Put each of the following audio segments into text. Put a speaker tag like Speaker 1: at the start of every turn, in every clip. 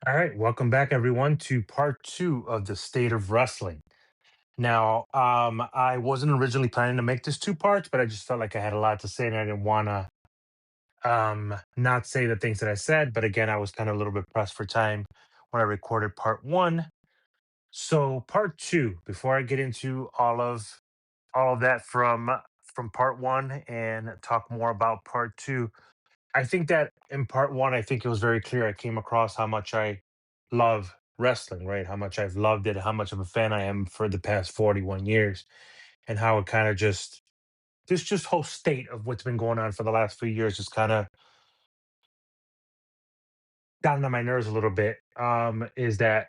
Speaker 1: All right, welcome back, everyone, to part two of the state of wrestling. Now, I wasn't originally planning to make this two parts, but I just felt like I had a lot to say, and I didn't want to not say the things that I said. But again, I was kind of a little bit pressed for time when I recorded part one. So, part two, before I get into all of that from part one and talk more about part two, I think that in part one, I think it was very clear. I came across how much I love wrestling, right? How much I've loved it, how much of a fan I am for the past 41 years, and how it kind of just this just whole state of what's been going on for the last few years just kind of gotten on my nerves a little bit. Is that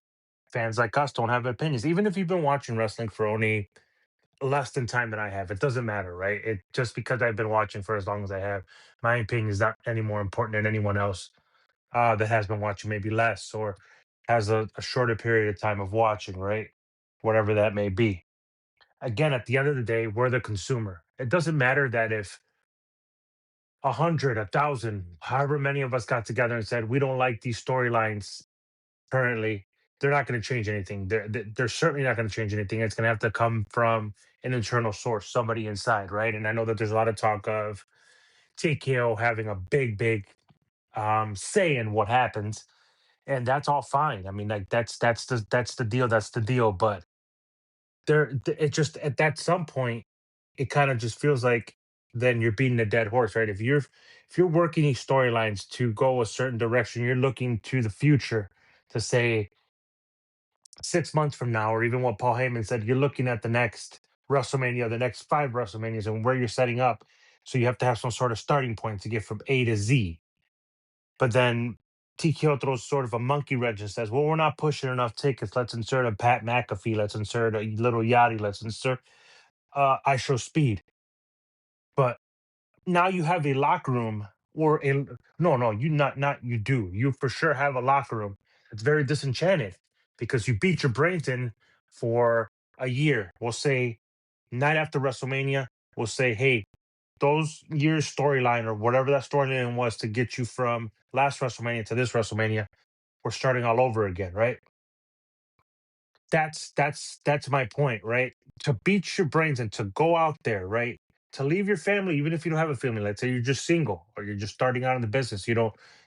Speaker 1: fans like us don't have opinions, even if you've been watching wrestling for only less than time than I have. It doesn't matter, right? It just because I've been watching for as long as I have, my opinion is not any more important than anyone else that has been watching maybe less or has a shorter period of time of watching, right? Whatever that may be. Again, at the end of the day, we're the consumer. It doesn't matter that if a hundred, a thousand, however many of us got together and said we don't like these storylines currently, they're not going to change anything. They're certainly not going to change anything. It's going to have to come from an internal source, somebody inside, right? And I know that there's a lot of talk of TKO having a big say in what happens, and that's all fine. I mean, like that's the deal. That's the deal. But it just at some point, it kind of just feels like then you're beating a dead horse, right? If you're working these storylines to go a certain direction, you're looking to the future to say 6 months from now, or even what Paul Heyman said, you're looking at the next WrestleMania, the next five WrestleManias, and where you're setting up. So you have to have some sort of starting point to get from A to Z. But then TKO throws sort of a monkey wrench and says, well, we're not pushing enough tickets. Let's insert a Pat McAfee. Let's insert a little Yachty. Let's insert I Show Speed. But now you have a locker room or a no, you not you do. You for sure have a locker room that's very disenchanted because you beat your brains in for a year. We'll say night after WrestleMania, we'll say, hey, those years storyline or whatever that storyline was to get you from last WrestleMania to this WrestleMania, we're starting all over again, right? That's my point, right? To beat your brains and to go out there, right? To leave your family, even if you don't have a family. Let's say you're just single or you're just starting out in the business.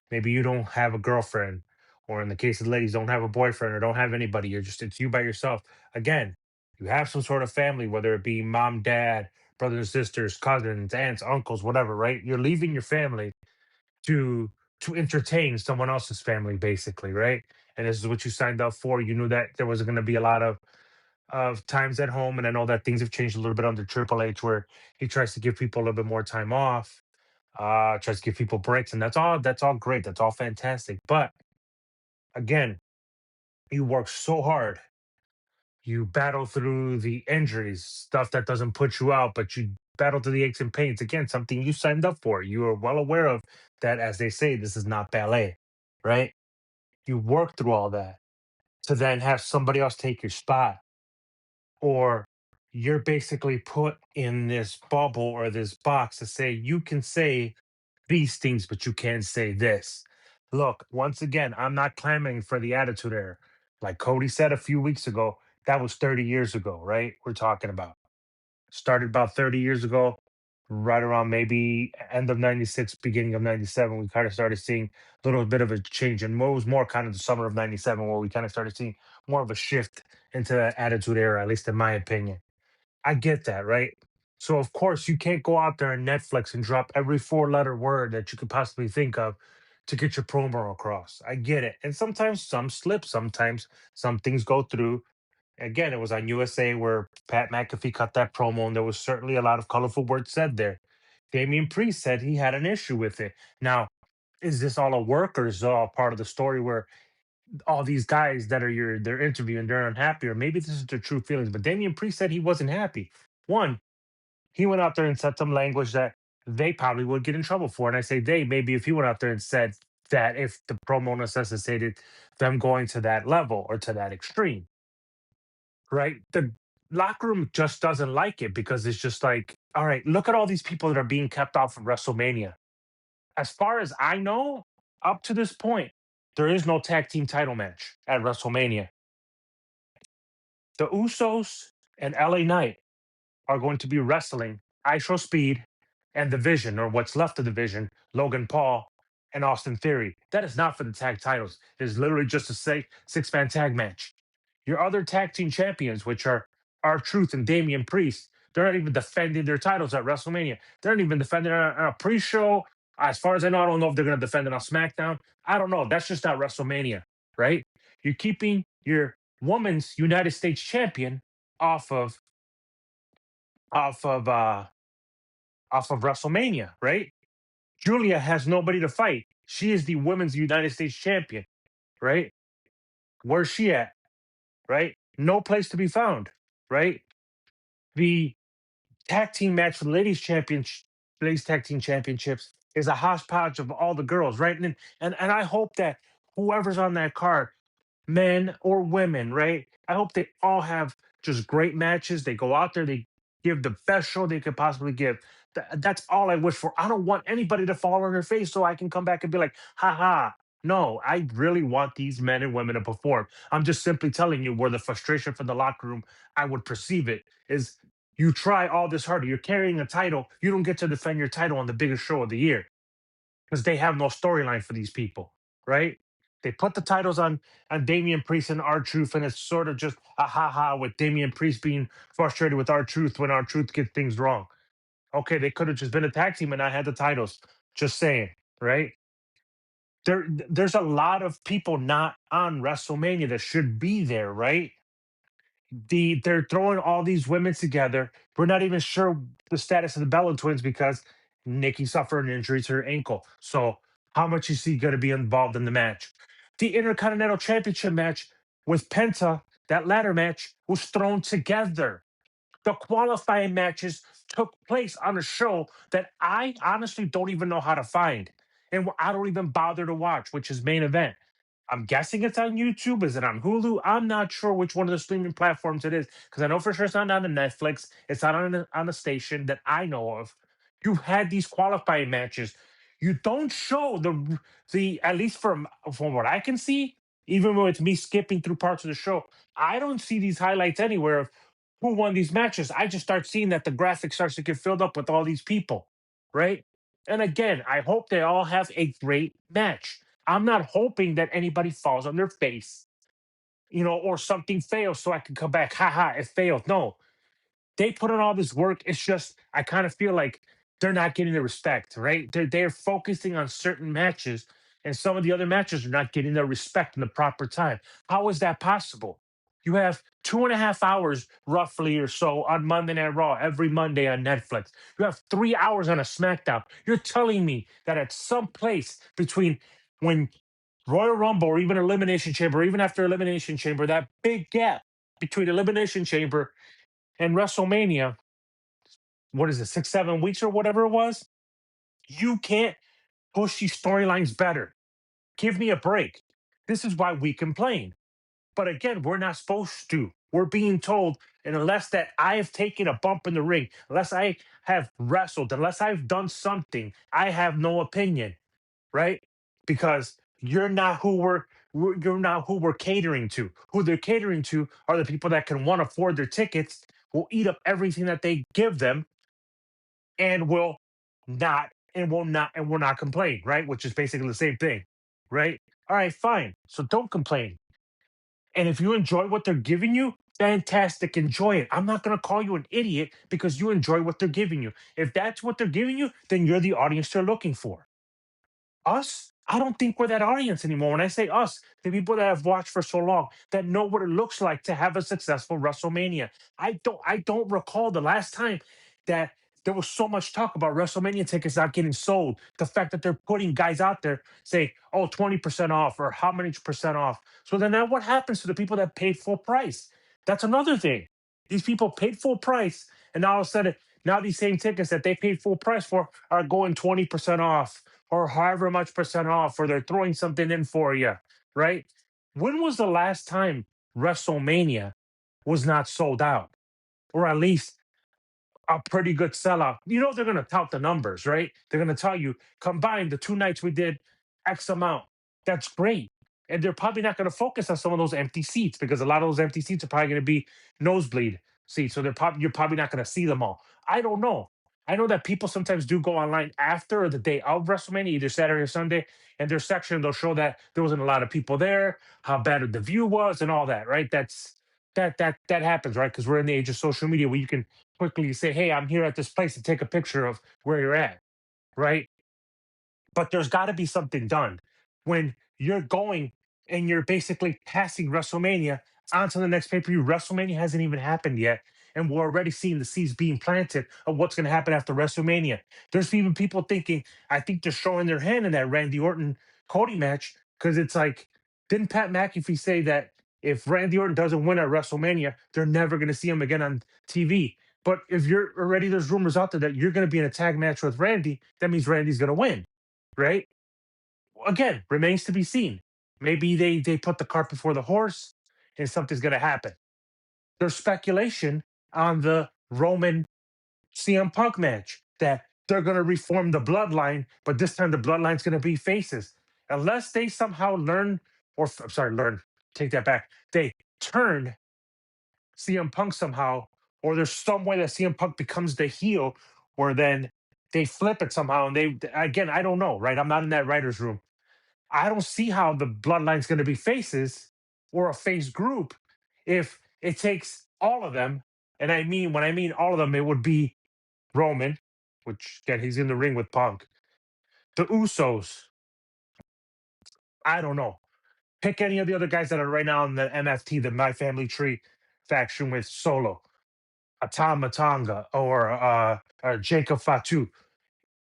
Speaker 1: Maybe you don't have a girlfriend, or in the case of the ladies, don't have a boyfriend or don't have anybody. It's you by yourself. Again, you have some sort of family, whether it be mom, dad, brothers and sisters, cousins, aunts, uncles, whatever, right? You're leaving your family to to entertain someone else's family, basically, right? And this is what you signed up for. You knew that there was going to be a lot of times at home, and I know that things have changed a little bit under Triple H, where he tries to give people a little bit more time off, tries to give people breaks, and that's all great, that's all fantastic. But again, you work so hard, you battle through the injuries, stuff that doesn't put you out, but you battle through the aches and pains. Again, something you signed up for. You are well aware of that, as they say, this is not ballet, right? You work through all that to then have somebody else take your spot, or you're basically put in this bubble or this box to say you can say these things, but you can't say this. Look, once again, I'm not clamoring for the attitude era. Like Cody said a few weeks ago, that was 30 years ago, right? We're talking about started about 30 years ago, right around maybe end of 96, beginning of 97. We kind of started seeing a little bit of a change. And it was more kind of the summer of 97 where we kind of started seeing more of a shift into that attitude era, at least in my opinion. I get that, right? So of course you can't go out there and Netflix and drop every four-letter word that you could possibly think of to get your promo across. I get it. And sometimes some slip, sometimes some things go through. Again, it was on USA where Pat McAfee cut that promo, and there was certainly a lot of colorful words said there. Damian Priest said he had an issue with it. Now, is this all a work, or is it all part of the story where all these guys that are they're interviewing, they're unhappy, or maybe this is their true feelings? But Damian Priest said he wasn't happy. One, he went out there and said some language that they probably would get in trouble for. And I say they, maybe if he went out there and said that, if the promo necessitated them going to that level or to that extreme, right? The locker room just doesn't like it because it's just like, all right, look at all these people that are being kept out from WrestleMania. As far as I know, up to this point, There is no tag team title match at WrestleMania. The Usos and LA Knight are going to be wrestling ISO Speed and the Vision, or what's left of the Vision, Logan Paul and Austin Theory. That is not for the tag titles. It is literally just a six-man tag match. Your other tag team champions, which are R Truth and Damian Priest, they're not even defending their titles at WrestleMania. They're not even defending it on a pre-show. As far as I know, I don't know if they're going to defend it on SmackDown. I don't know. That's just not WrestleMania, right? You're keeping your women's United States champion off of off of uh off of WrestleMania, right? Julia has nobody to fight. She is the women's United States champion, right? Where's she at? Right? No place to be found, right? The tag team match for the ladies tag team championships is a hodgepodge of all the girls, right? And I hope that whoever's on that card, men or women, right? I hope they all have just great matches. They go out there, they give the best show they could possibly give. That's all I wish for. I don't want anybody to fall on their face so I can come back and be like, ha ha. No, I really want these men and women to perform. I'm just simply telling you where the frustration from the locker room, I would perceive it, is you try all this harder. You're carrying a title. You don't get to defend your title on the biggest show of the year because they have no storyline for these people, right? They put the titles on Damian Priest and R Truth, and it's sort of just a ha ha with Damian Priest being frustrated with R Truth when R Truth gets things wrong. Okay, they could have just been a tag team and I had the titles. Just saying, right? There's a lot of people not on WrestleMania that should be there, right? They're throwing all these women together. We're not even sure the status of the Bella twins because Nikki suffered an injury to her ankle. So how much is he going to be involved in the match? The Intercontinental Championship match with Penta, that ladder match, was thrown together. The qualifying matches took place on a show that I honestly don't even know how to find. And I don't even bother to watch, which is main event. I'm guessing it's on YouTube. Is it on Hulu? I'm not sure which one of the streaming platforms it is because I know for sure it's not on the Netflix. It's not on a station that I know of. You've had these qualifying matches. You don't show the at least from what I can see, even though it's me skipping through parts of the show, I don't see these highlights anywhere of who won these matches. I just start seeing that the graphic starts to get filled up with all these people, right? And again, I hope they all have a great match. I'm not hoping that anybody falls on their face, or something fails so I can come back. Ha ha, it failed. No, they put in all this work. It's just I kind of feel like they're not getting the respect, right? They're focusing on certain matches, and some of the other matches are not getting their respect in the proper time. How is that possible? You have 2.5 hours roughly or so on Monday Night Raw every Monday on Netflix. You have 3 hours on a SmackDown. You're telling me that at some place between when Royal Rumble or even Elimination Chamber, or even after Elimination Chamber, that big gap between Elimination Chamber and WrestleMania, what is it, 6, 7 weeks or whatever it was? You can't push these storylines better. Give me a break. This is why we complain. But again, we're not supposed to. We're being told, and unless that I have taken a bump in the ring, unless I have wrestled, unless I've done something, I have no opinion, right? Because you're not who we're catering to. Who they're catering to are the people that can one afford their tickets, will eat up everything that they give them, and will not complain, right? Which is basically the same thing, right? All right, fine. So don't complain. And if you enjoy what they're giving you, fantastic, enjoy it. I'm not going to call you an idiot because you enjoy what they're giving you. If that's what they're giving you, then you're the audience they're looking for. Us, I don't think we're that audience anymore. When I say us, the people that have watched for so long, that know what it looks like to have a successful WrestleMania. I don't recall the last time that there was so much talk about WrestleMania tickets not getting sold. The fact that they're putting guys out there say, oh, 20% off or how many percent off. So then now what happens to the people that paid full price? That's another thing. These people paid full price, and now all of a sudden, now these same tickets that they paid full price for are going 20% off or however much percent off, or they're throwing something in for you, right? When was the last time WrestleMania was not sold out, or at least a pretty good sellout? They're going to tout the numbers, right? They're going to tell you combined the two nights we did X amount. That's great. And they're probably not going to focus on some of those empty seats because a lot of those empty seats are probably going to be nosebleed seats. So you're probably not going to see them all. I don't know. I know that people sometimes do go online after or the day of WrestleMania, either Saturday or Sunday, and their section they'll show that there wasn't a lot of people there, how bad the view was, and all that. Right? That happens, right? Because we're in the age of social media where you can quickly say, "Hey, I'm here at this place," and take a picture of where you're at. Right? But there's got to be something done when you're going and you're basically passing WrestleMania on to the next pay per view. WrestleMania hasn't even happened yet, and we're already seeing the seeds being planted of what's going to happen after WrestleMania. There's even people thinking, I think they're showing their hand in that Randy Orton Cody match because it's like, didn't Pat McAfee say that if Randy Orton doesn't win at WrestleMania, they're never going to see him again on TV? But if you're already, there's rumors out there that you're going to be in a tag match with Randy, that means Randy's going to win, right? Again, remains to be seen. Maybe they put the cart before the horse and something's going to happen. There's speculation on the Roman CM Punk match that they're going to reform the bloodline, but this time the bloodline's going to be faces. Unless they somehow learn, I'm sorry, learn, take that back. They turn CM Punk somehow, or there's some way that CM Punk becomes the heel, or then they flip it somehow. And again, I don't know, right? I'm not in that writer's room. I don't see how the bloodline's going to be faces or a face group if it takes all of them. And I mean, when I mean all of them, it would be Roman, which again, he's in the ring with Punk, the Usos. I don't know. Pick any of the other guys that are right now in the MFT, the My Family Tree faction with Solo, Atam Matanga, or Jacob Fatu.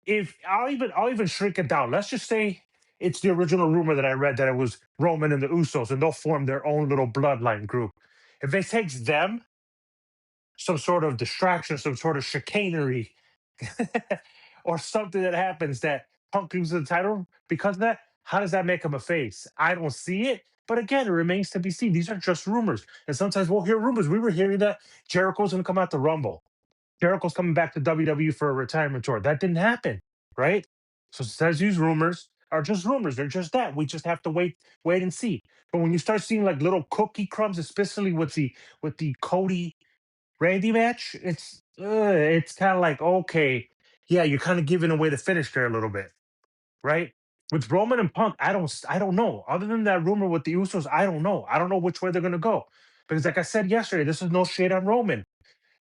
Speaker 1: If I'll even shrink it down. Let's just say it's the original rumor that I read that it was Roman and the Usos, and they'll form their own little bloodline group. If it takes them, some sort of distraction, some sort of chicanery, or something that happens that Punk loses the title because of that, how does that make him a face? I don't see it. But again, it remains to be seen. These are just rumors. And sometimes we'll hear rumors. We were hearing that Jericho's going to come out to Rumble. Jericho's coming back to WWE for a retirement tour. That didn't happen, right? So says these rumors are just rumors. They're just that. We just have to wait and see. But when you start seeing like little cookie crumbs, especially with the Cody Randy match, it's kind of like, okay, yeah, you're kind of giving away the finish there a little bit, right? With Roman and Punk, I don't know. Other than that rumor with the Usos, I don't know. I don't know which way they're gonna go. Because like I said yesterday, this is no shade on Roman,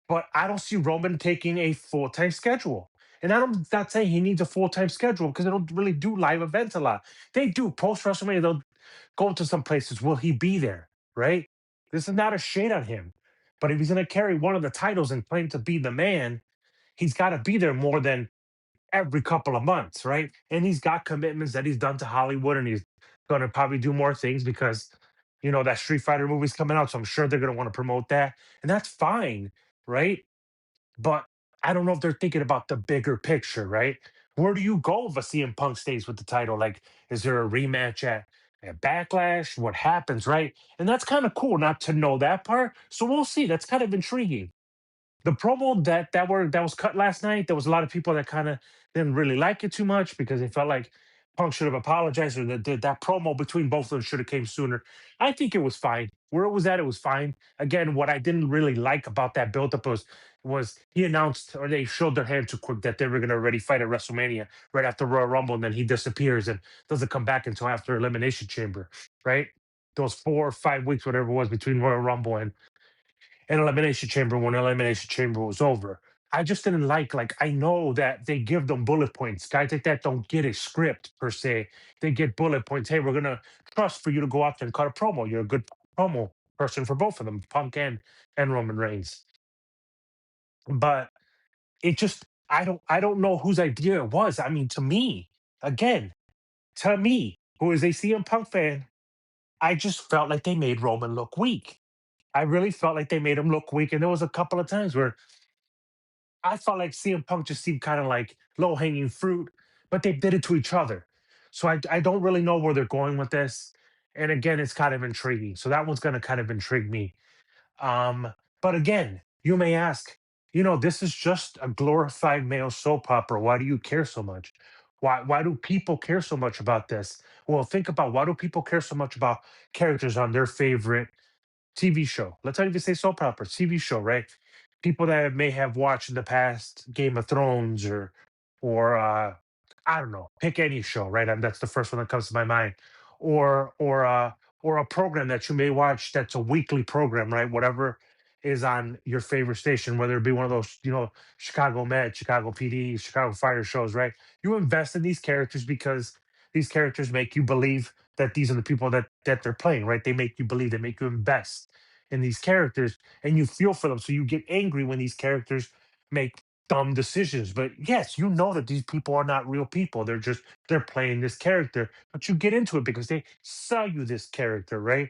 Speaker 1: but I don't see Roman taking a full time schedule. And I'm not saying he needs a full time schedule because they don't really do live events a lot. They do post WrestleMania, they'll go to some places. Will he be there? Right? This is not a shade on him. But if he's going to carry one of the titles and claim to be the man, he's got to be there more than every couple of months, right? And he's got commitments that he's done to Hollywood, and he's going to probably do more things because, that Street Fighter movie's coming out. So I'm sure they're going to want to promote that. And that's fine, right? But I don't know if they're thinking about the bigger picture, right? Where do you go if a CM Punk stays with the title? Like, is there a rematch at Backlash? What happens, right? And that's kind of cool not to know that part. So we'll see. That's kind of intriguing. The promo that was cut last night, there was a lot of people that kind of didn't really like it too much because they felt like Punk should have apologized, or that promo between both of them should have came sooner. I think it was fine. Where it was at, it was fine. Again, what I didn't really like about that buildup was he announced, or they showed their hand too quick, that they were going to already fight at WrestleMania right after Royal Rumble, and then he disappears and doesn't come back until after Elimination Chamber, right? Those 4 or 5 weeks, whatever it was, between Royal Rumble and Elimination Chamber, when Elimination Chamber was over. I just didn't like I know that they give them bullet points. Guys like that don't get a script per se. They get bullet points. Hey, we're gonna trust for you to go out there and cut a promo. You're a good promo person for both of them, Punk and Roman Reigns. But it just I don't know whose idea it was. I mean, to me, again, to me, who is a CM Punk fan, I just felt like they made Roman look weak. I really felt like they made him look weak. And there was a couple of times where I felt like CM Punk just seemed kind of like low hanging fruit, but they did it to each other. So I don't really know where they're going with this. And again, it's kind of intriguing. So that one's going to kind of intrigue me. Um, but again, you may ask, this is just a glorified male soap opera. Why do you care so much? Why do people care so much about this? Well, think about, why do people care so much about characters on their favorite TV show? Let's not even say soap opera, TV show, right? People that may have watched in the past Game of Thrones, or I don't know, pick any show, right? And that's the first one that comes to my mind. Or a program that you may watch that's a weekly program, right? Whatever is on your favorite station, whether it be one of those, Chicago Med, Chicago PD, Chicago Fire shows, right? You invest in these characters because these characters make you believe that these are the people that they're playing, right? They make you believe, they make you invest in these characters, and you feel for them. So you get angry when these characters make dumb decisions. But yes, you know that these people are not real people. They're playing this character, but you get into it because they sell you this character, right?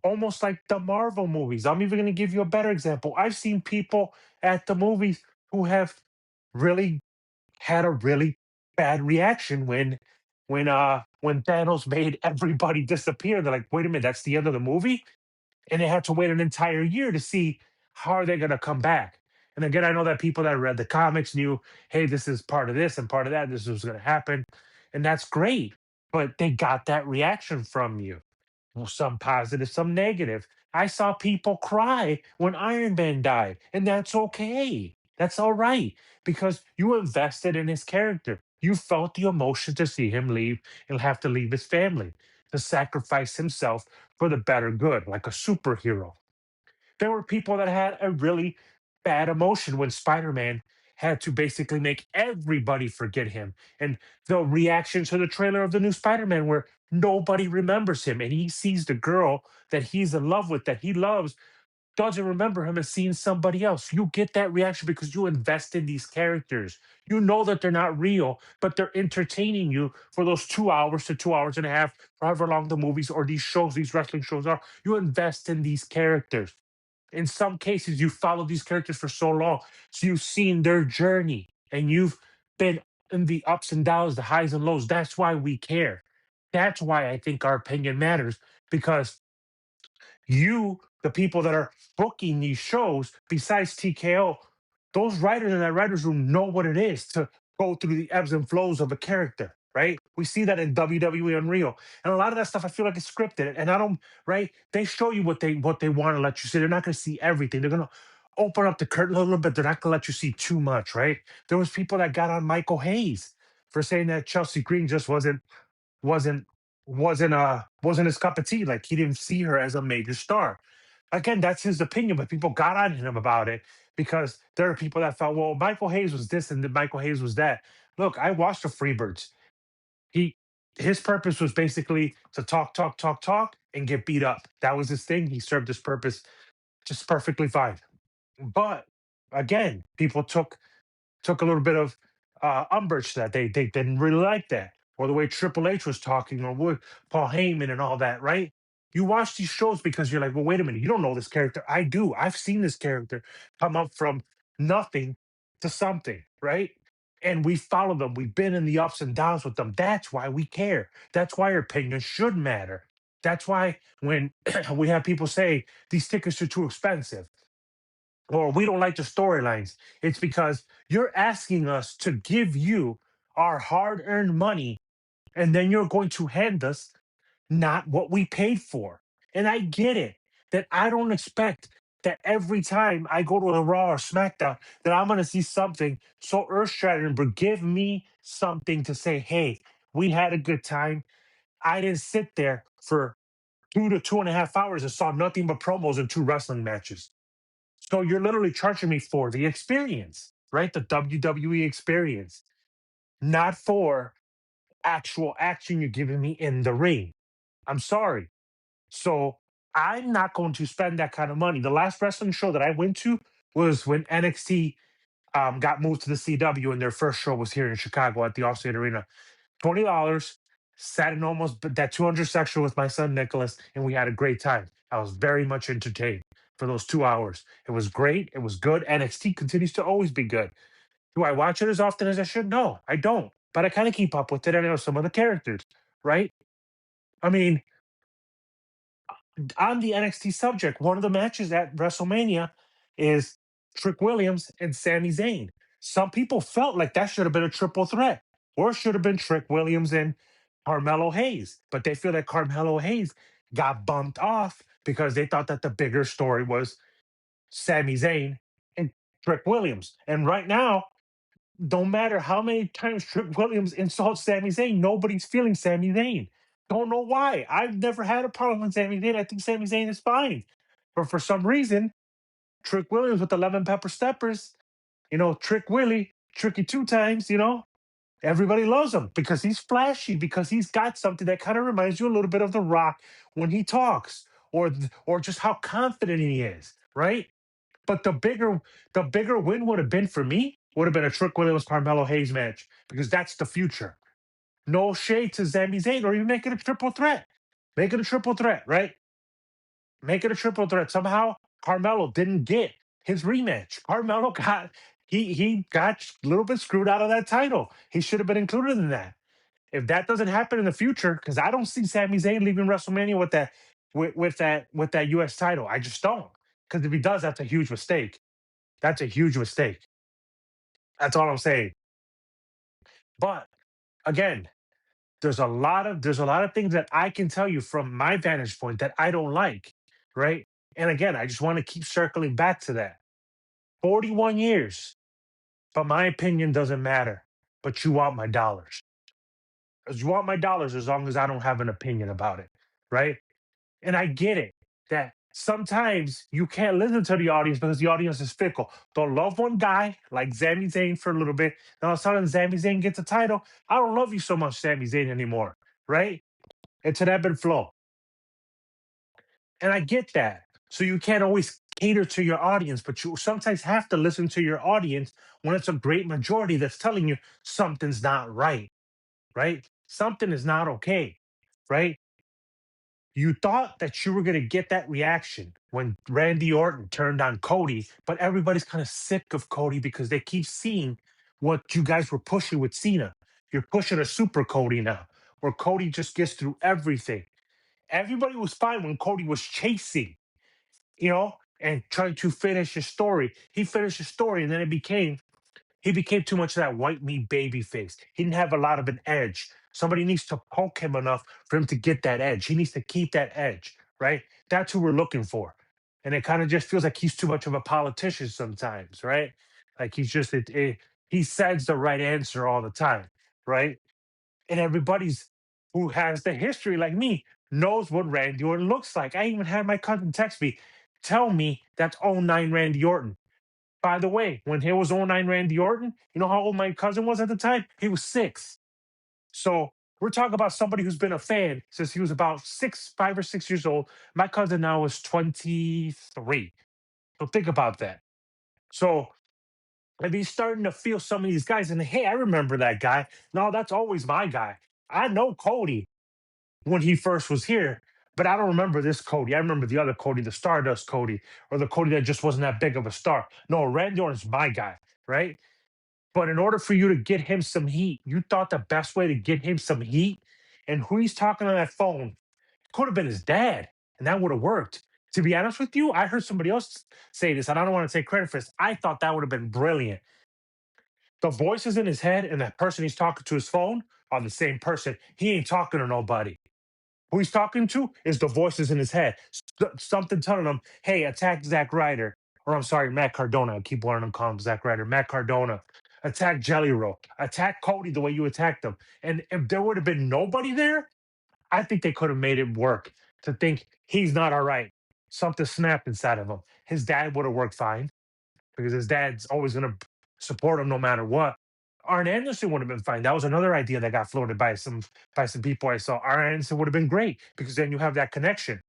Speaker 1: Almost like the Marvel movies. I'm even going to give you a better example. I've seen people at the movies who have really had a really bad reaction when Thanos made everybody disappear. They're like, wait a minute, that's the end of the movie? And they had to wait an entire year to see how are they gonna come back. And again, I know that people that read the comics knew, hey, this is part of this and part of that, this was gonna happen. And that's great. But they got that reaction from you. Well, some positive, some negative. I saw people cry when Iron Man died, and that's okay. That's all right because you invested in his character. You felt the emotion to see him leave and have to leave his family, to sacrifice himself for the better good, like a superhero. There were people that had a really bad emotion when Spider-Man had to basically make everybody forget him. And the reaction to the trailer of the new Spider-Man where nobody remembers him and he sees the girl that he's in love with, that he loves, doesn't remember him and seeing somebody else. You get that reaction because you invest in these characters. You know that they're not real, but they're entertaining you for those 2 hours to 2 hours and a half, however long the movies or these shows, these wrestling shows are. You invest in these characters. In some cases, you follow these characters for so long, so you've seen their journey and you've been in the ups and downs, the highs and lows. That's why we care. That's why I think our opinion matters because you, the people that are booking these shows, besides TKO, those writers in that writers room know what it is to go through the ebbs and flows of a character, right? We see that in WWE Unreal, and a lot of that stuff I feel like it's scripted, and I don't, right? They show you what they want to let you see. They're not going to see everything. They're going to open up the curtain a little bit. They're not going to let you see too much, right? There was people that got on Michael Hayes for saying that Chelsea Green just wasn't wasn't his cup of tea. Like he didn't see her as a major star. Again, that's his opinion, but people got on him about it because there are people that felt, well, Michael Hayes was this and then Michael Hayes was that. Look, I watched the Freebirds. He his purpose was basically to talk, talk, talk, talk, and get beat up. That was his thing. He served his purpose just perfectly fine. But again, people took a little bit of umbrage to that. They didn't really like that, or the way Triple H was talking, or what Paul Heyman and all that. Right? You watch these shows because you're like, well, wait a minute, you don't know this character. I do. I've seen this character come up from nothing to something. Right? And we follow them. We've been in the ups and downs with them. That's why we care. That's why our opinion should matter. That's why when we have people say these tickets are too expensive or we don't like the storylines, it's because you're asking us to give you our hard earned money and then you're going to hand us not what we paid for. And I get it that I don't expect that every time I go to a Raw or SmackDown that I'm going to see something so earth shattering, but give me something to say, hey, we had a good time. I didn't sit there for 2 to 2.5 hours and saw nothing but promos and two wrestling matches. So you're literally charging me for the experience, right? The WWE experience, not for actual action you're giving me in the ring. I'm sorry. So I'm not going to spend that kind of money. The last wrestling show that I went to was when NXT got moved to the CW, and their first show was here in Chicago at the Allstate Arena. $20, sat in almost that 200 section with my son Nicholas, and we had a great time. I was very much entertained for those 2 hours. It was great. It was good. NXT continues to always be good. Do I watch it as often as I should? No, I don't. But I kind of keep up with it. I know some of the characters, right? I mean, on the NXT subject, one of the matches at WrestleMania is Trick Williams and Sami Zayn. Some people felt like that should have been a triple threat. Or it should have been Trick Williams and Carmelo Hayes. But they feel that Carmelo Hayes got bumped off because they thought that the bigger story was Sami Zayn and Trick Williams. And right now, don't matter how many times Trick Williams insults Sami Zayn, nobody's feeling Sami Zayn. Don't know why. I've never had a problem with Sami Zayn. I think Sami Zayn is fine. But for some reason, Trick Williams with 11 pepper steppers, Trick Willie, tricky two times, everybody loves him because he's flashy, because he's got something that kind of reminds you a little bit of The Rock when he talks, or just how confident he is, right? But the bigger win would have been for me would have been a Trick Williams Carmelo Hayes match because that's the future. No shade to Sami Zayn, or even make it a triple threat. Make it a triple threat, right? Make it a triple threat. Somehow Carmelo didn't get his rematch. Carmelo got a little bit screwed out of that title. He should have been included in that. If that doesn't happen in the future, because I don't see Sami Zayn leaving WrestleMania with that US title. I just don't. Because if he does, that's a huge mistake. That's a huge mistake. That's all I'm saying. But again, there's a lot of things that I can tell you from my vantage point that I don't like, right? And again, I just want to keep circling back to that. 41 years, but my opinion doesn't matter. But you want my dollars. Because you want my dollars as long as I don't have an opinion about it, right? And I get it that sometimes you can't listen to the audience because the audience is fickle. They'll love one guy like Sami Zayn for a little bit. Then all of a sudden, Sami Zayn gets a title. I don't love you so much, Sami Zayn, anymore, right? It's an ebb and flow. And I get that. So you can't always cater to your audience, but you sometimes have to listen to your audience when it's a great majority that's telling you something's not right, right? Something is not okay, right? You thought that you were going to get that reaction when Randy Orton turned on Cody, but everybody's kind of sick of Cody because they keep seeing what you guys were pushing with Cena. You're pushing a super Cody now, where Cody just gets through everything. Everybody was fine when Cody was chasing, and trying to finish his story. He finished his story, and then he became too much of that white meat baby face. He didn't have a lot of an edge. Somebody needs to poke him enough for him to get that edge. He needs to keep that edge, right? That's who we're looking for. And it kind of just feels like he's too much of a politician sometimes, right? Like he says the right answer all the time, right? And everybody's who has the history like me knows what Randy Orton looks like. I even had my cousin text me, tell me that's '09 Randy Orton. By the way, when he was '09 Randy Orton, you know how old my cousin was at the time? He was 6. So we're talking about somebody who's been a fan since he was about 5 or 6 years old. My cousin now is 23. So think about that. So if he's starting to feel some of these guys, and hey, I remember that guy. No, that's always my guy. I know Cody when he first was here, but I don't remember this Cody. I remember the other Cody, the Stardust Cody, or the Cody that just wasn't that big of a star. No, Randy Orton's my guy, right? But in order for you to get him some heat, you thought the best way to get him some heat, and who he's talking on that phone could have been his dad, and that would have worked. To be honest with you, I heard somebody else say this, and I don't want to take credit for this. I thought that would have been brilliant. The voices in his head and that person he's talking to his phone are the same person. He ain't talking to nobody. Who he's talking to is the voices in his head. Something telling him, hey, attack Zack Ryder. Or I'm sorry, Matt Cardona. I keep wanting to call him Zack Ryder. Matt Cardona. Attack Jelly Roll. Attack Cody the way you attacked him. And if there would have been nobody there, I think they could have made it work to think he's not all right. Something snapped inside of him. His dad would have worked fine because his dad's always going to support him no matter what. Arn Anderson would have been fine. That was another idea that got floated by some people I saw. Arn Anderson would have been great because then you have that connection.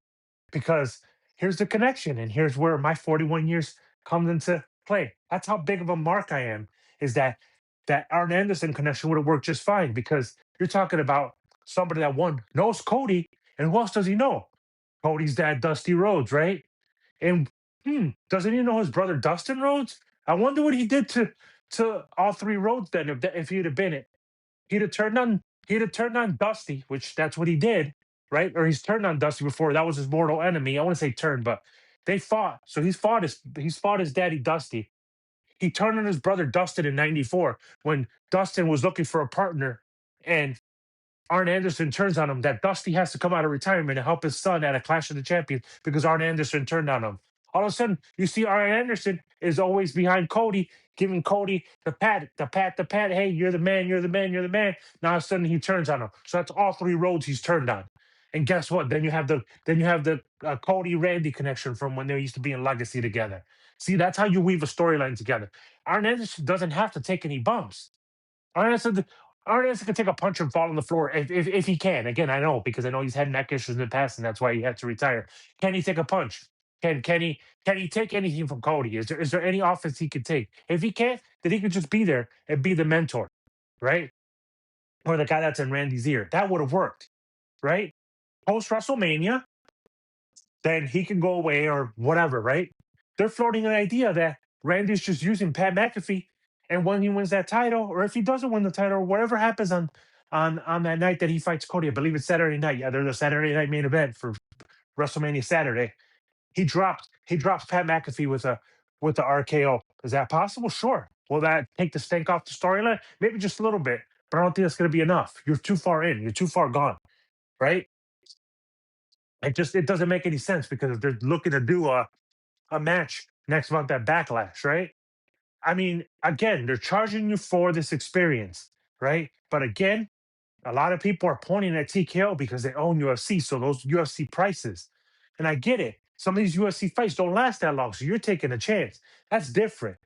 Speaker 1: Because here's the connection, and here's where my 41 years comes into play. That's how big of a mark I am. Is that Arn Anderson connection would have worked just fine because you're talking about somebody that one knows Cody, and who else does he know? Cody's dad, Dusty Rhodes, right? And doesn't he know his brother Dustin Rhodes? I wonder what he did to all three Rhodes then if he'd have been it. He'd have turned on Dusty, which that's what he did, right? Or he's turned on Dusty before. That was his mortal enemy. I want to say turned, but they fought. So he's fought his daddy Dusty. He turned on his brother Dustin in '94 when Dustin was looking for a partner, and Arn Anderson turns on him that Dusty has to come out of retirement to help his son at a Clash of the Champions because Arn Anderson turned on him. All of a sudden, you see Arn Anderson is always behind Cody, giving Cody the pat, the pat, the pat. Hey, you're the man, you're the man, you're the man. Now all of a sudden he turns on him. So that's all three roads he's turned on. And guess what? Then you have the Cody Randy connection from when they used to be in Legacy together. See, that's how you weave a storyline together. Arn Anderson doesn't have to take any bumps. Arn Anderson can take a punch and fall on the floor if he can. Again, I know because I know he's had neck issues in the past, and that's why he had to retire. Can he take a punch? Can he take anything from Cody? Is there any offense he could take? If he can't, then he could just be there and be the mentor, right? Or the guy that's in Randy's ear. That would have worked, right? Post WrestleMania, then he can go away or whatever, right? They're floating an idea that Randy's just using Pat McAfee, and when he wins that title, or if he doesn't win the title, or whatever happens on that night that he fights Cody, I believe it's Saturday night. Yeah, there's a Saturday night main event for WrestleMania Saturday. He drops Pat McAfee with the RKO. Is that possible? Sure. Will that take the stink off the storyline? Maybe just a little bit, but I don't think that's going to be enough. You're too far in. You're too far gone, right? It doesn't make any sense because they're looking to do a match next month at Backlash, right? I mean, again, they're charging you for this experience, right? But again, a lot of people are pointing at TKO because they own UFC, so those UFC prices. And I get it. Some of these UFC fights don't last that long, so you're taking a chance. That's different.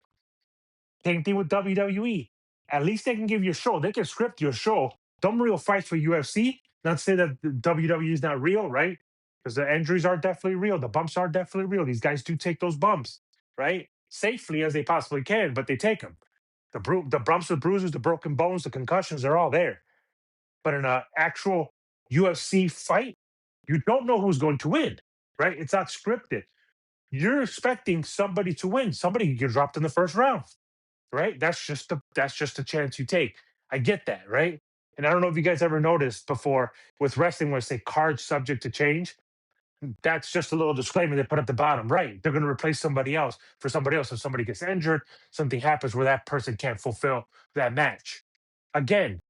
Speaker 1: Same thing with WWE. At least they can give you a show. They can script your show. Dumb real fights for UFC. Not to say that the WWE is not real, right? Because the injuries are definitely real. The bumps are definitely real. These guys do take those bumps, right? Safely as they possibly can, but they take them. The bumps, the bruises, the broken bones, the concussions, they're all there. But in an actual UFC fight, you don't know who's going to win, right? It's not scripted. You're expecting somebody to win. Somebody get dropped in the first round, right? That's just a chance you take. I get that, right? And I don't know if you guys ever noticed before with wrestling when I say cards subject to change. That's just a little disclaimer they put at the bottom, right? They're going to replace somebody else for somebody else. If somebody gets injured, something happens where that person can't fulfill that match. Again,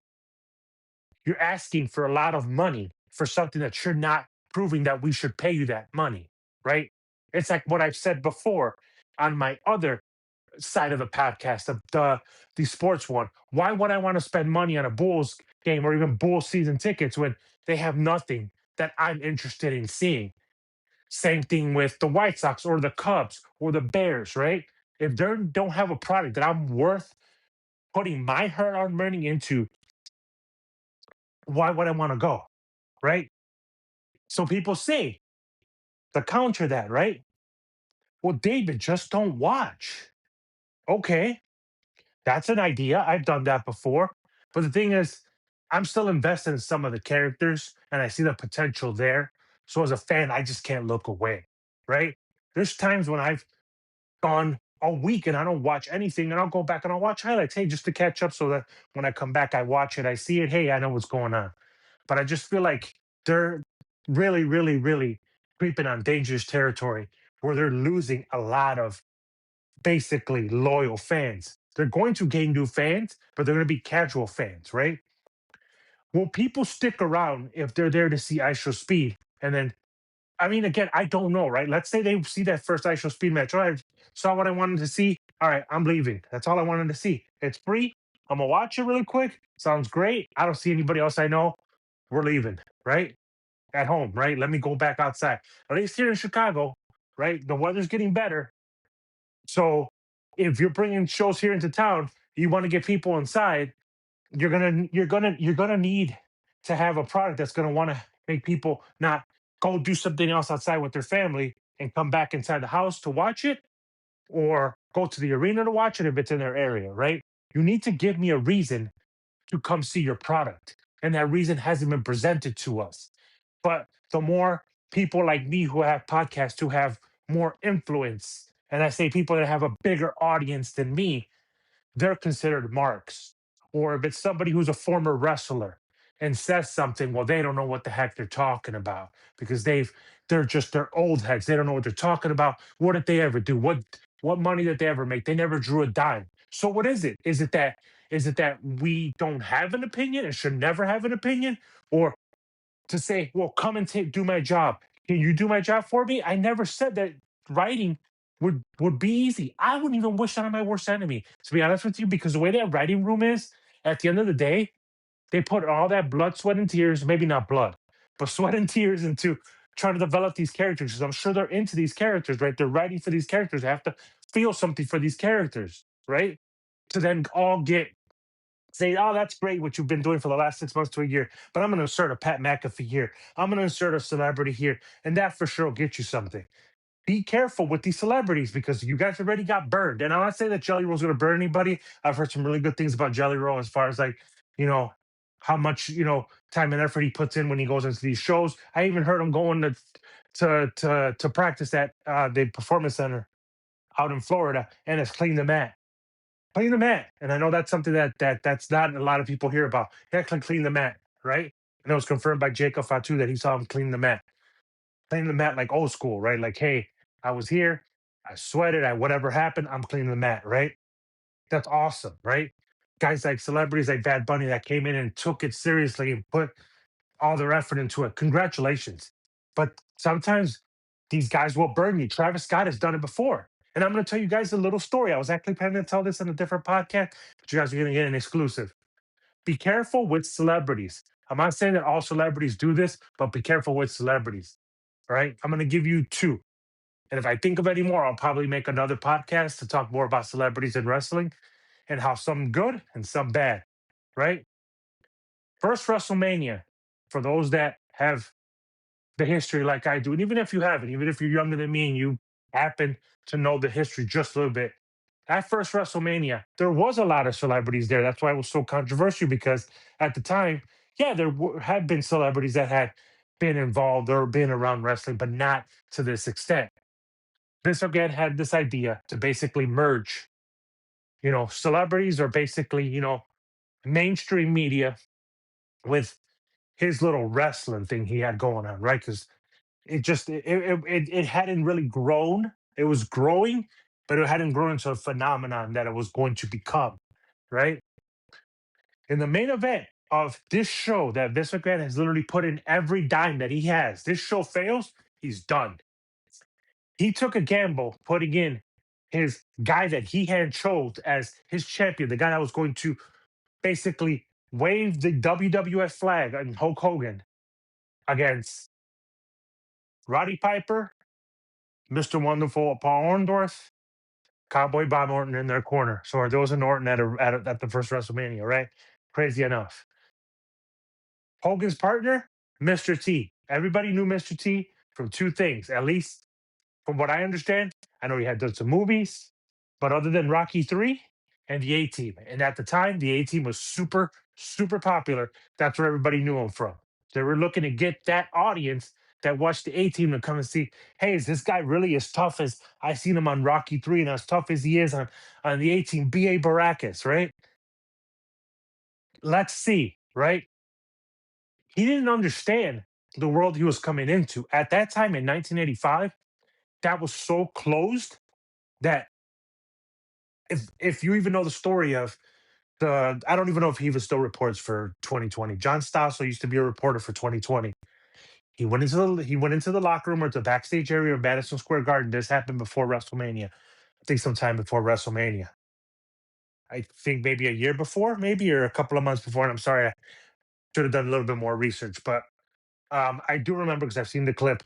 Speaker 1: you're asking for a lot of money for something that you're not proving that we should pay you that money, right? It's like what I've said before on my other side of the podcast, the sports one. Why would I want to spend money on a Bulls game or even Bulls season tickets when they have nothing that I'm interested in seeing? Same thing with the White Sox or the Cubs or the Bears, right? If they don't have a product that I'm worth putting my hard-earned money into, why would I want to go, right? So people say to counter that, right? Well, David, just don't watch. Okay, that's an idea. I've done that before. But the thing is, I'm still invested in some of the characters and I see the potential there. So as a fan, I just can't look away, right? There's times when I've gone a week and I don't watch anything and I'll go back and I'll watch highlights, hey, just to catch up so that when I come back, I watch it, I see it, hey, I know what's going on. But I just feel like they're really, really, really creeping on dangerous territory where they're losing a lot of basically loyal fans. They're going to gain new fans, but they're going to be casual fans, right? Will people stick around if they're there to see ISO Speed? And then, I mean, again, I don't know, right? Let's say they see that first ISO Speed match. All right, saw what I wanted to see. All right, I'm leaving. That's all I wanted to see. It's free. I'm going to watch it really quick. Sounds great. I don't see anybody else I know. We're leaving, right? At home, right? Let me go back outside. At least here in Chicago, right? The weather's getting better. So if you're bringing shows here into town, you want to get people inside, you're gonna need to have a product that's gonna want to make people not go do something else outside with their family and come back inside the house to watch it or go to the arena to watch it if it's in their area, right? You need to give me a reason to come see your product. And that reason hasn't been presented to us. But the more people like me who have podcasts who have more influence, and I say people that have a bigger audience than me, they're considered marks. Or if it's somebody who's a former wrestler and says something, well, they don't know what the heck they're talking about because they're old heads. They don't know what they're talking about. What did they ever do? What money did they ever make? They never drew a dime. So what is it? Is it that we don't have an opinion and should never have an opinion, or to say, well, come and do my job? Can you do my job for me? I never said that writing would be easy. I wouldn't even wish that on my worst enemy, to be honest with you, because the way that writing room is, at the end of the day, they put all that blood, sweat, and tears, maybe not blood, but sweat and tears into trying to develop these characters. Because I'm sure they're into these characters, right? They're writing for these characters. They have to feel something for these characters, right? To then all get say, oh, that's great what you've been doing for the last 6 months to a year, but I'm going to insert a Pat McAfee here. I'm going to insert a celebrity here, and that for sure will get you something. Be careful with these celebrities because you guys already got burned. And I'm not saying that Jelly Roll's going to burn anybody. I've heard some really good things about Jelly Roll as far as like, you know, how much, time and effort he puts in when he goes into these shows. I even heard him going to practice at the performance center out in Florida and has cleaned the mat. Clean the mat. And I know that's something that's not a lot of people hear about. He actually clean the mat, right? And it was confirmed by Jacob Fatu that he saw him clean the mat. Clean the mat like old school, right? Like, hey, I was here, I sweated, I whatever happened, I'm cleaning the mat, right? That's awesome, right? Guys like celebrities like Bad Bunny that came in and took it seriously and put all their effort into it. Congratulations. But sometimes these guys will burn you. Travis Scott has done it before. And I'm going to tell you guys a little story. I was actually planning to tell this in a different podcast, but you guys are going to get an exclusive. Be careful with celebrities. I'm not saying that all celebrities do this, but be careful with celebrities. All right. I'm going to give you two. And if I think of any more, I'll probably make another podcast to talk more about celebrities in wrestling and how some good and some bad. Right. First WrestleMania, for those that have the history like I do, and even if you haven't, even if you're younger than me and you happen to know the history just a little bit, that first WrestleMania, there was a lot of celebrities there. That's why it was so controversial because at the time, yeah, had been celebrities that had been involved or been around wrestling, but not to this extent. Vince McMahon had this idea to basically merge, celebrities are basically, mainstream media with his little wrestling thing he had going on, right? Because it hadn't really grown. It was growing, but it hadn't grown into a phenomenon that it was going to become, right? In the main event of this show that Vince McMahon has literally put in every dime that he has, this show fails, he's done. He took a gamble putting in his guy that he had chose as his champion, the guy that was going to basically wave the WWF flag and Hulk Hogan against Roddy Piper, Mr. Wonderful Paul Orndorff, Cowboy Bob Orton in their corner. So there was an Orton at the first WrestleMania, right? Crazy enough. Hogan's partner, Mr. T. Everybody knew Mr. T from two things, at least from what I understand. I know he had done some movies, but other than Rocky 3 and the A Team. And at the time, the A Team was super, super popular. That's where everybody knew him from. They were looking to get that audience that watched the A Team to come and see, hey, is this guy really as tough as I seen him on Rocky 3 and as tough as he is on the A Team? B.A. Baracus, right? Let's see, right? He didn't understand the world he was coming into. At that time in 1985, that was so closed that if you even know the story of I don't even know if he even still reports for 2020. John Stossel used to be a reporter for 2020. He went into the locker room or the backstage area of Madison Square Garden. This happened before WrestleMania. I think sometime before WrestleMania. I think maybe a year before, maybe or a couple of months before. And I'm sorry, I should have done a little bit more research, but I do remember because I've seen the clip.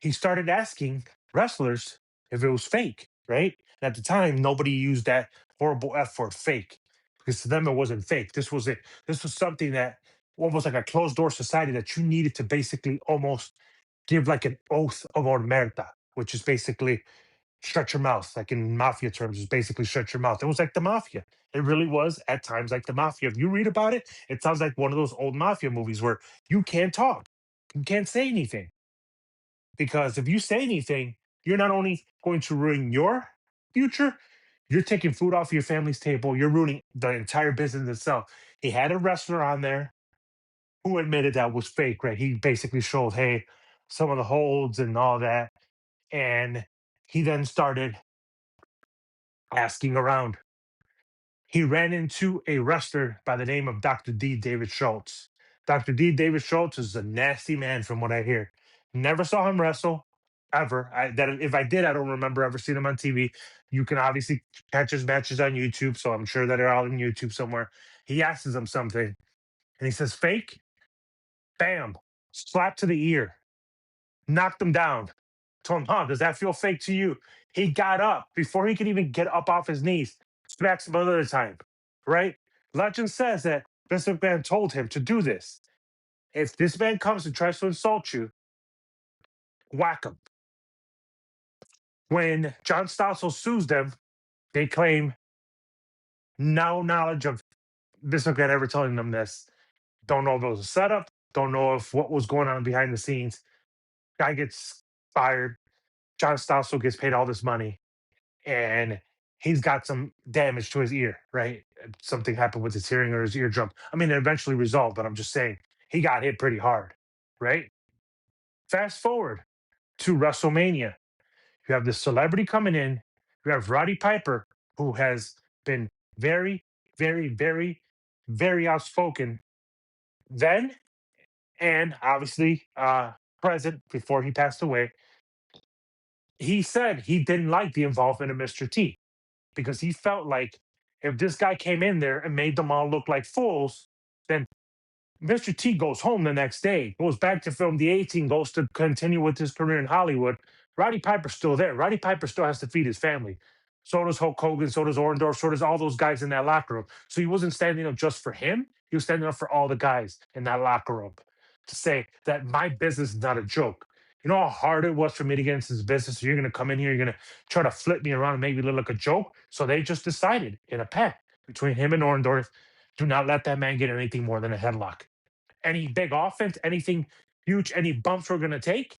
Speaker 1: He started asking wrestlers if it was fake, right? And at the time, nobody used that horrible F word, fake, because to them it wasn't fake. This was it. This was something that almost like a closed door society that you needed to basically almost give like an oath of omerta, which is basically shut your mouth, like in mafia terms, is basically shut your mouth. It was like the mafia. It really was at times like the mafia. If you read about it, it sounds like one of those old mafia movies where you can't talk, you can't say anything because if you say anything, you're not only going to ruin your future, you're taking food off your family's table, you're ruining the entire business itself. He had a wrestler on there who admitted that was fake, right? He basically showed, hey, some of the holds and all that. And he then started asking around. He ran into a wrestler by the name of Dr. D. David Schultz. Dr. D. David Schultz is a nasty man, from what I hear. Never saw him wrestle ever. That if I did, I don't remember ever seeing him on TV. You can obviously catch his matches on YouTube, so I'm sure that they're all on YouTube somewhere. He asks him something, and he says, "Fake." Bam, slap to the ear, knocked him down. Told him, "Huh, does that feel fake to you?" He got up before he could even get up off his knees. Smacks him another time, right? Legend says that Vince McMahon told him to do this. If this man comes and tries to insult you, whack him. When John Stossel sues them, they claim no knowledge of Vince McMahon ever telling them this. Don't know if it was a setup. Don't know if what was going on behind the scenes. Guy gets fired. John Stossel gets paid all this money, and he's got some damage to his ear, right? Something happened with his hearing or his eardrum. I mean, it eventually resolved, but I'm just saying he got hit pretty hard, right? Fast forward to WrestleMania. You have this celebrity coming in. You have Roddy Piper, who has been very, very, very, very outspoken then, and obviously present before he passed away. He said he didn't like the involvement of Mr. T because he felt like if this guy came in there and made them all look like fools, then Mr. T goes home the next day, goes back to film the 18, goes to continue with his career in Hollywood. Roddy Piper's still there. Roddy Piper still has to feed his family. So does Hulk Hogan, so does Orndorff, so does all those guys in that locker room. So he wasn't standing up just for him. He was standing up for all the guys in that locker room to say that my business is not a joke. You know how hard it was for me to get into this business? So you're going to come in here, you're going to try to flip me around and make me look like a joke? So they just decided in a pact between him and Orndorff, do not let that man get anything more than a headlock. Any big offense, anything huge, any bumps we're going to take,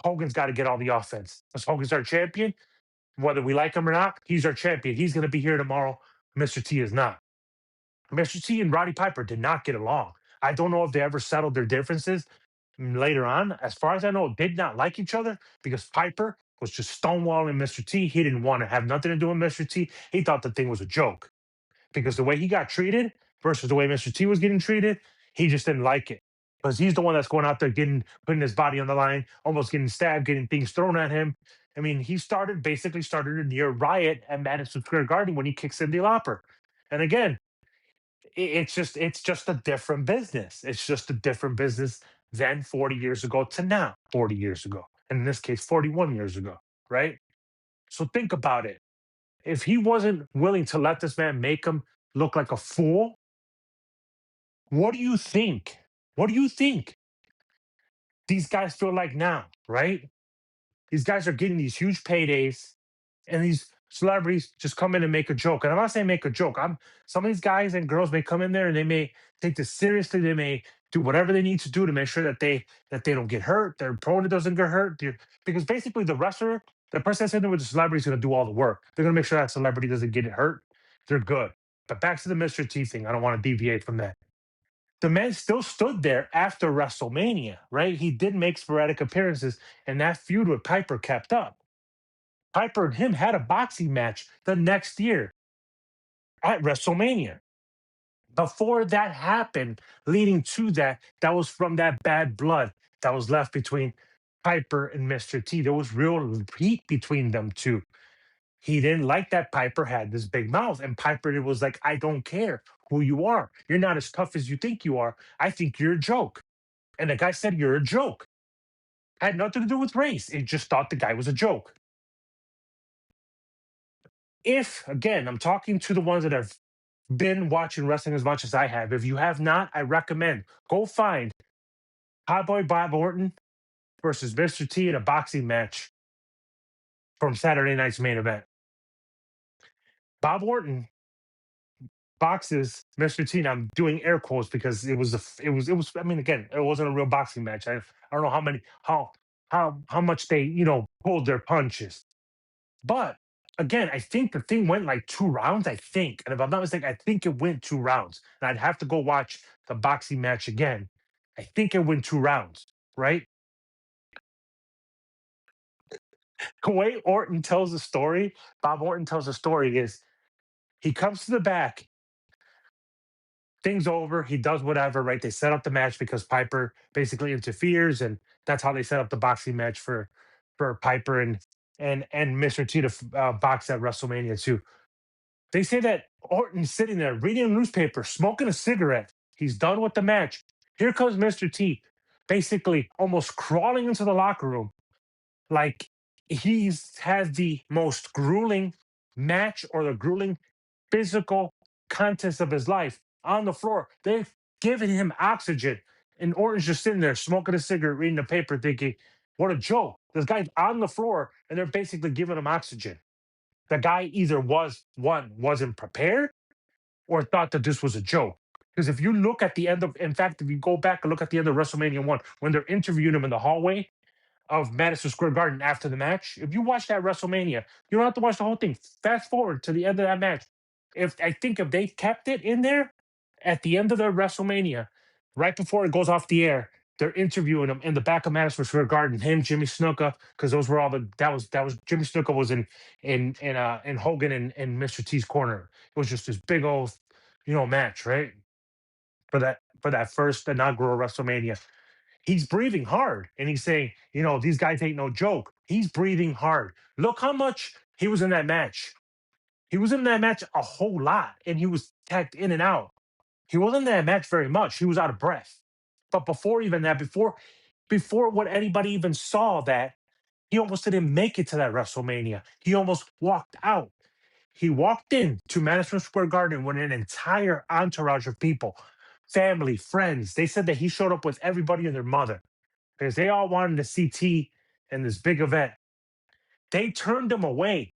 Speaker 1: Hogan's got to get all the offense. Because Hogan's our champion. Whether we like him or not, he's our champion. He's going to be here tomorrow. Mr. T is not. Mr. T and Roddy Piper did not get along. I don't know if they ever settled their differences later on. As far as I know, did not like each other because Piper was just stonewalling Mr. T. He didn't want to have nothing to do with Mr. T. He thought the thing was a joke because the way he got treated versus the way Mr. T was getting treated, he just didn't like it. Because he's the one that's going out there putting his body on the line, almost getting stabbed, getting things thrown at him. I mean, he basically started a near riot at Madison Square Garden when he kicked Cyndi Lauper. And again, it's just a different business. It's just a different business than 40 years ago to now, 40 years ago. And in this case, 41 years ago, right? So think about it. If he wasn't willing to let this man make him look like a fool, what do you think? What do you think these guys feel like now, right? These guys are getting these huge paydays, and these celebrities just come in and make a joke. And I'm not saying make a joke. I'm Some of these guys and girls may come in there and they may take this seriously. They may do whatever they need to do to make sure that they don't get hurt. Their opponent doesn't get hurt. Because basically the wrestler, the person that's in there with the celebrity is going to do all the work. They're going to make sure that celebrity doesn't get hurt. They're good. But back to the Mr. T thing. I don't want to deviate from that. The man still stood there after WrestleMania, right? He did make sporadic appearances, and that feud with Piper kept up. Piper and him had a boxing match the next year at WrestleMania. Before that happened, leading to that, that was from that bad blood that was left between Piper and Mr. T. There was real heat between them two. He didn't like that Piper had this big mouth, and Piper was like, "I don't care who you are. You're not as tough as you think you are. I think you're a joke." And the guy said, "You're a joke." Had nothing to do with race. It just thought the guy was a joke. If, again, I'm talking to the ones that have been watching wrestling as much as I have. If you have not, I recommend go find Cowboy Bob Orton versus Mr. T in a boxing match from Saturday night's main event. Bob Orton boxes Mr. T. And I'm doing air quotes because it was. I mean, again, it wasn't a real boxing match. I don't know how much they pulled their punches, but again, I think the thing went like 2 rounds. I think, and if I'm not mistaken, I think it went 2 rounds. And I'd have to go watch the boxing match again. I think it went 2 rounds, right? The way Orton tells the story, Bob Orton tells the story is he comes to the back, things over, he does whatever, right? They set up the match because Piper basically interferes, and that's how they set up the boxing match for Piper and Mr. T to box at WrestleMania 2. They say that Orton's sitting there reading a newspaper, smoking a cigarette. He's done with the match. Here comes Mr. T, basically almost crawling into the locker room like he's has the most grueling match or the grueling physical contest of his life on the floor. They've given him oxygen. And Orton's just sitting there smoking a cigarette, reading the paper, thinking, what a joke. This guy's on the floor and they're basically giving him oxygen. The guy either wasn't prepared or thought that this was a joke. Because if you look at the end of, in fact, if you go back and look at the end of WrestleMania 1, when they're interviewing him in the hallway, of Madison Square Garden after the match. If you watch that WrestleMania, you don't have to watch the whole thing. Fast forward to the end of that match. If they kept it in there at the end of the WrestleMania, right before it goes off the air, they're interviewing him in the back of Madison Square Garden. Him, Jimmy Snuka, because those were all the that was Jimmy Snuka was in Hogan and Mr. T's corner. It was just this big old match, right? For that first inaugural WrestleMania, he's breathing hard and he's saying, these guys ain't no joke. He's breathing hard. Look how much he was in that match. He was in that match a whole lot and he was tagged in and out. He wasn't in that match very much. He was out of breath. But before even that, before what anybody even saw that, he almost didn't make it to that WrestleMania. He almost walked out. He walked in to Madison Square Garden with an entire entourage of people, family, friends. They said that he showed up with everybody and their mother because they all wanted to see T in this big event. They turned him away.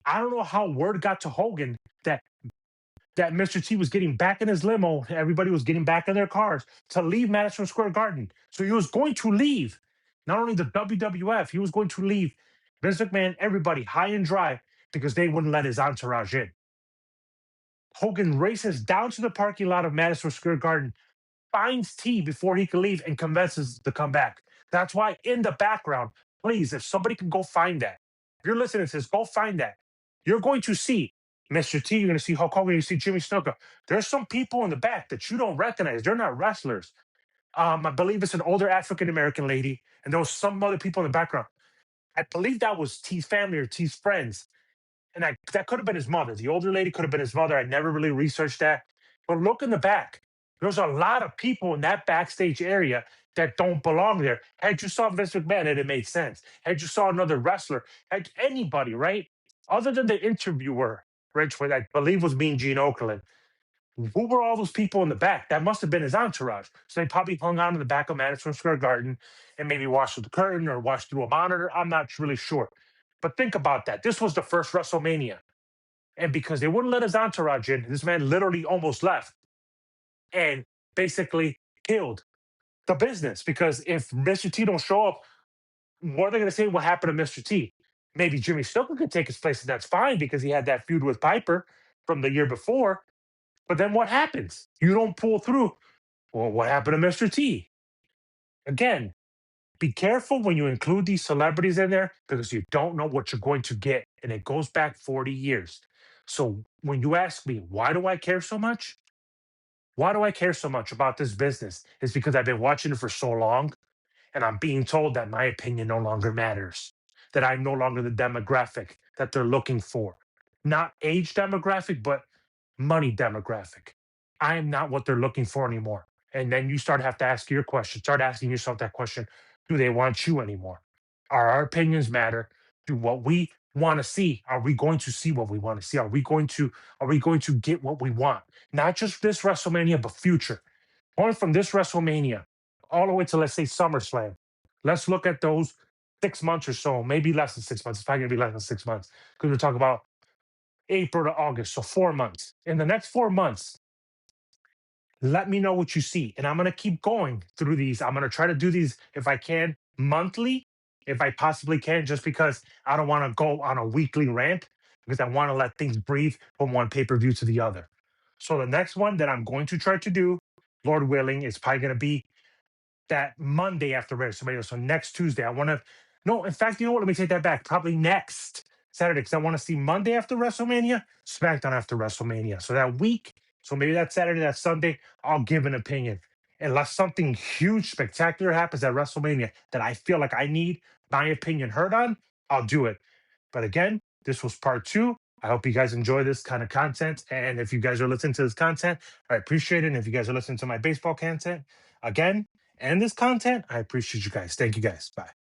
Speaker 1: I don't know how word got to Hogan that Mr. T was getting back in his limo. Everybody was getting back in their cars to leave Madison Square Garden. So he was going to leave not only the WWF, he was going to leave Vince McMahon, everybody high and dry because they wouldn't let his entourage in. Hogan races down to the parking lot of Madison Square Garden, finds T before he can leave, and convinces to come back. That's why in the background, please, if somebody can go find that, if you're listening to this, go find that. You're going to see Mr. T, you're going to see Hulk Hogan, you see Jimmy Snuka. There's some people in the back that you don't recognize. They're not wrestlers. I believe it's an older African American lady, and there was some other people in the background. I believe that was T's family or T's friends. And that could have been his mother. The older lady could have been his mother. I never really researched that. But look in the back. There's a lot of people in that backstage area that don't belong there. Had you saw Vince McMahon, it made sense. Had you saw another wrestler, had anybody, right? Other than the interviewer, Rich, what I believe was Mean Gene Okerlund. Who were all those people in the back? That must have been his entourage. So they probably hung on in the back of Madison Square Garden and maybe watched through the curtain or watched through a monitor. I'm not really sure. But think about that. This was the first WrestleMania. And because they wouldn't let his entourage in, this man literally almost left and basically killed the business. Because if Mr. T don't show up, what are they going to say? What happened to Mr. T? Maybe Jimmy Snuka could take his place, and that's fine because he had that feud with Piper from the year before. But then what happens? You don't pull through. Well, what happened to Mr. T? Again, be careful when you include these celebrities in there because you don't know what you're going to get. And it goes back 40 years. So when you ask me, why do I care so much? Why do I care so much about this business? It's because I've been watching it for so long and I'm being told that my opinion no longer matters, that I'm no longer the demographic that they're looking for. Not age demographic, but money demographic. I am not what they're looking for anymore. And then you have to ask your question, start asking yourself that question. Do they want you anymore? Are our opinions matter? Do what we want to see? Are we going to see what we want to see? Are we going to get what we want? Not just this WrestleMania, but future. Going from this WrestleMania all the way to, let's say, SummerSlam. Let's look at those 6 months or so, maybe less than 6 months. It's probably going to be less than 6 months because we're talking about April to August, so 4 months. In the next 4 months, let me know what you see. And I'm going to keep going through these. I'm going to try to do these if I can monthly, if I possibly can, just because I don't want to go on a weekly rant because I want to let things breathe from one pay per view to the other. So the next one that I'm going to try to do, Lord willing, is probably going to be that Monday after WrestleMania. So next Tuesday, I want to. No, in fact, you know what? Let me take that back. Probably next Saturday, because I want to see Monday after WrestleMania, SmackDown after WrestleMania. So that week, so maybe that Saturday, that Sunday, I'll give an opinion. Unless something huge, spectacular happens at WrestleMania that I feel like I need my opinion heard on, I'll do it. But again, this was part two. I hope you guys enjoy this kind of content. And if you guys are listening to this content, I appreciate it. And if you guys are listening to my baseball content, again, and this content, I appreciate you guys. Thank you guys. Bye.